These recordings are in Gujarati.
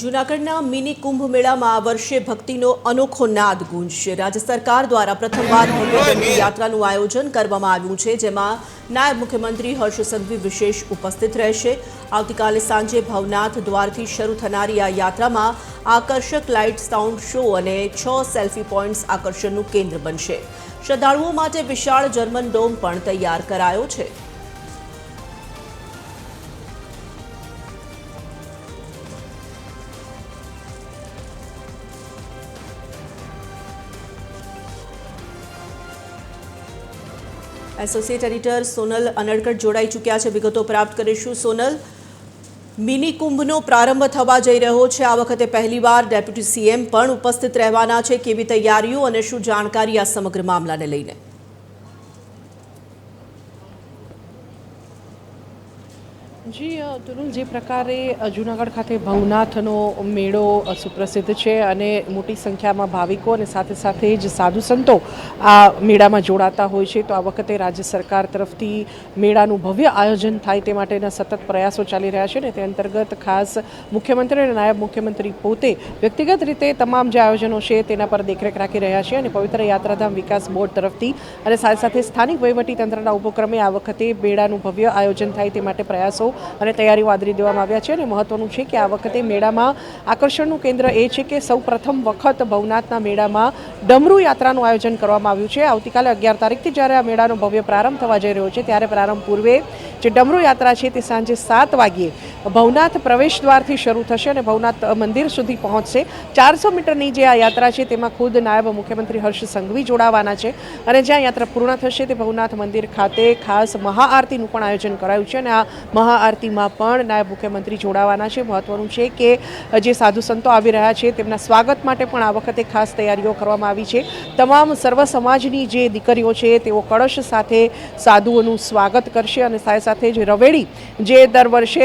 જૂનાગઢના મિની કુંભ મેળામાં આ વર્ષે ભક્તિનો અનોખો નાદ ગુંજશે। રાજ્ય સરકાર દ્વારા પ્રથમવાર ભવ્ય દંડી યાત્રાનું આયોજન કરવામાં આવ્યું છે, જેમાં નાયબ મુખ્યમંત્રી હર્ષ સંઘવી વિશેષ ઉપસ્થિત રહેશે। આવતીકાલે સાંજે ભવનાથ દ્વારથી શરૂ થનારી આ યાત્રામાં આકર્ષક લાઇટ સાઉન્ડ શો અને 6 સેલ્ફી પોઈન્ટ્સ આકર્ષણનું કેન્દ્ર બનશે। શ્રદ્ધાળુઓ માટે વિશાળ જર્મન ડોમ પણ તૈયાર કરાયો છે। एसोसिएट एडिटर सोनल अनड़कट जोड़ाई चूक्या है। विगतो प्राप्त करीशुं। सोनल, मिनी कुंभनो प्रारंभ थवा जई रह्यो छे। आ वखते पहलीवार डेप्यूटी सीएम पण उपस्थित रहेवाना छे। केवी तैयारीओ अने शुं जाणकारी आ समग्र मामलाने लईने? जी तुरुल जे प्रकारे जूनागढ़ खाते भवनाथनो मेळो सुप्रसिद्ध है अने मोटी संख्या में भाविकों और साथ साथ ज साधु संतो आ मेळा में जोड़ाता होय छे। तो आ वखते राज्य सरकार तरफथी मेळानुं भव्य आयोजन थाय ते माटेना सतत प्रयासों चाली रह्या छे। ते अंतर्गत खास मुख्यमंत्री और नायब मुख्यमंत्री पोते व्यक्तिगत रीते तमाम जे आयोजनों छे तेना पर देखरेख राखी रह्या छे अने पवित्र यात्राधाम विकास बोर्ड तरफथी अने साथ साथ स्थानिक वहीवटी तंत्रना उपक्रमे आ वखते मेळानुं भव्य आयोजन थाय ते माटे प्रयासों અને તૈયારીઓ આદરી દેવામાં આવ્યા છે। અને મહત્વનું છે કે આ વખતે મેળામાં આકર્ષણનું કેન્દ્ર એ છે કે સૌ પ્રથમ વખત ભવનાથના મેળામાં ડમરૂ યાત્રાનું આયોજન કરવામાં આવ્યું છે। આવતીકાલે 11 તારીખથી જ્યારે આ મેળાનો ભવ્ય પ્રારંભ થવા જઈ રહ્યો છે ત્યારે પ્રારંભ પૂર્વે જે ડમરૂ યાત્રા છે તે સાંજે 7 વાગ્યે ભવનાથ પ્રવેશ દ્વારથી શરૂ થશે અને ભવનાથ મંદિર સુધી પહોંચશે। 400 મીટરની જે આ યાત્રા છે તેમાં ખુદ નાયબ મુખ્યમંત્રી હર્ષ સંઘવી જોડાવાના છે અને જ્યાં યાત્રા પૂર્ણ થશે તે ભવનાથ મંદિર ખાતે ખાસ મહાઆરતીનું પણ આયોજન કરાયું છે અને આ મહાઆરતીમાં પણ નાયબ મુખ્યમંત્રી જોડાવાના છે। મહત્વનું છે કે જે સાધુ સંતો આવી રહ્યા છે તેમના સ્વાગત માટે પણ આ વખતે ખાસ તૈયારીઓ કરવામાં આવી છે। તમામ સર્વ સમાજની જે દીકરીઓ છે તેઓ કળશ સાથે સાધુઓનું સ્વાગત કરશે અને સાથે સાથે જ રવેડી જે દર વર્ષે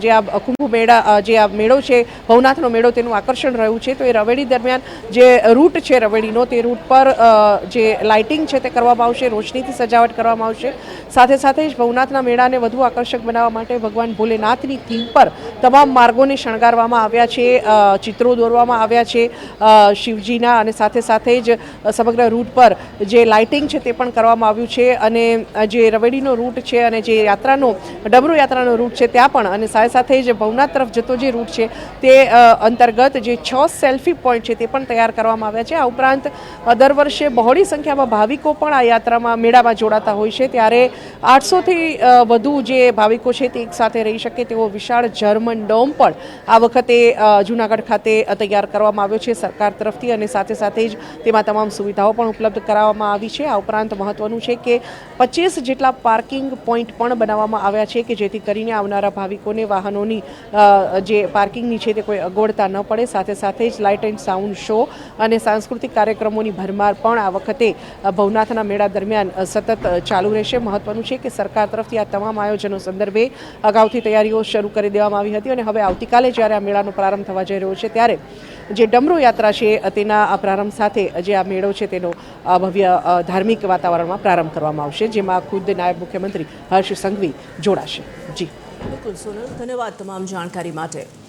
જે આ કુંભ મેળા જે આ મેળો છે ભવનાથનો મેળો તેનું આકર્ષણ રહ્યું છે। તો એ રવેડી દરમિયાન જે રૂટ છે રવેડીનો તે રૂટ પર જે લાઇટિંગ છે તે કરવામાં આવશે, રોશનીથી સજાવટ કરવામાં આવશે। સાથે સાથે જ ભવનાથના મેળાને વધુ આકર્ષક બનાવવા માટે ભગવાન ભોલેનાથની થીમ પર તમામ માર્ગોને શણગારવામાં આવ્યા છે, ચિત્રો દોરવામાં આવ્યા છે શિવજીના અને સાથે સાથે જ સમગ્ર રૂટ પર જે લાઇટિંગ છે તે પણ કરવામાં આવ્યું છે। અને જે રવેડીનો રૂટ છે અને જે યાત્રાનો ડમરૂ યાત્રાનો રૂટ છે ત્યાં પણ અને સાથે સાથે જ ભવનાથ તરફ જતો જે રૂટ છે તે અંતર્ગત જે 6 સેલ્ફી પોઈન્ટ છે તે પણ તૈયાર કરવામાં આવ્યા છે। આ ઉપરાંત દર વર્ષે બહોળી સંખ્યામાં ભાવિકો પણ આ યાત્રામાં મેળામાં જોડાતા હોય છે ત્યારે 800થી વધુ જે ભાવિકો છે તે એક સાથે રહી શકે તેવો વિશાળ જર્મન ડોમ પણ આ વખતે જૂનાગઢ ખાતે તૈયાર કરવામાં આવ્યો છે સરકાર તરફથી અને સાથે સાથે જ તેમાં તમામ સુવિધાઓ પણ ઉપલબ્ધ કરાવવામાં આવી છે। આ ઉપરાંત મહત્વનું છે કે 25 જેટલા પાર્કિંગ પોઈન્ટ પણ બનાવવામાં આવ્યા છે કે જેથી કરીને આવનારા ભાવિકોને વાહનોની જે પાર્કિંગની છે તે કોઈ અગવડતા ન પડે। સાથે સાથે જ લાઇટ એન્ડ સાઉન્ડ શો અને સાંસ્કૃતિક કાર્યક્રમોની ભરમાર પણ આ વખતે ભવનાથના મેળા દરમિયાન સતત ચાલુ રહેશે। મહત્વનું છે કે સરકાર તરફથી આ તમામ આયોજનો સંદર્ભે અગાઉથી તૈયારીઓ શરૂ કરી દેવામાં આવી હતી અને હવે આવતીકાલે જ્યારે આ મેળાનો પ્રારંભ થવા જઈ રહ્યો છે ત્યારે જે ડમરૂ યાત્રા છે તેના પ્રારંભ સાથે જે આ મેળો છે તેનો ભવ્ય ધાર્મિક વાતાવરણમાં પ્રારંભ કરવામાં આવશે જેમાં ખુદ નાયબ મુખ્યમંત્રી હર્ષ સંઘવી જોડાશે। જી બિલકુલ સોનલ, ધન્યવાદ તમામ જાણકારી માટે।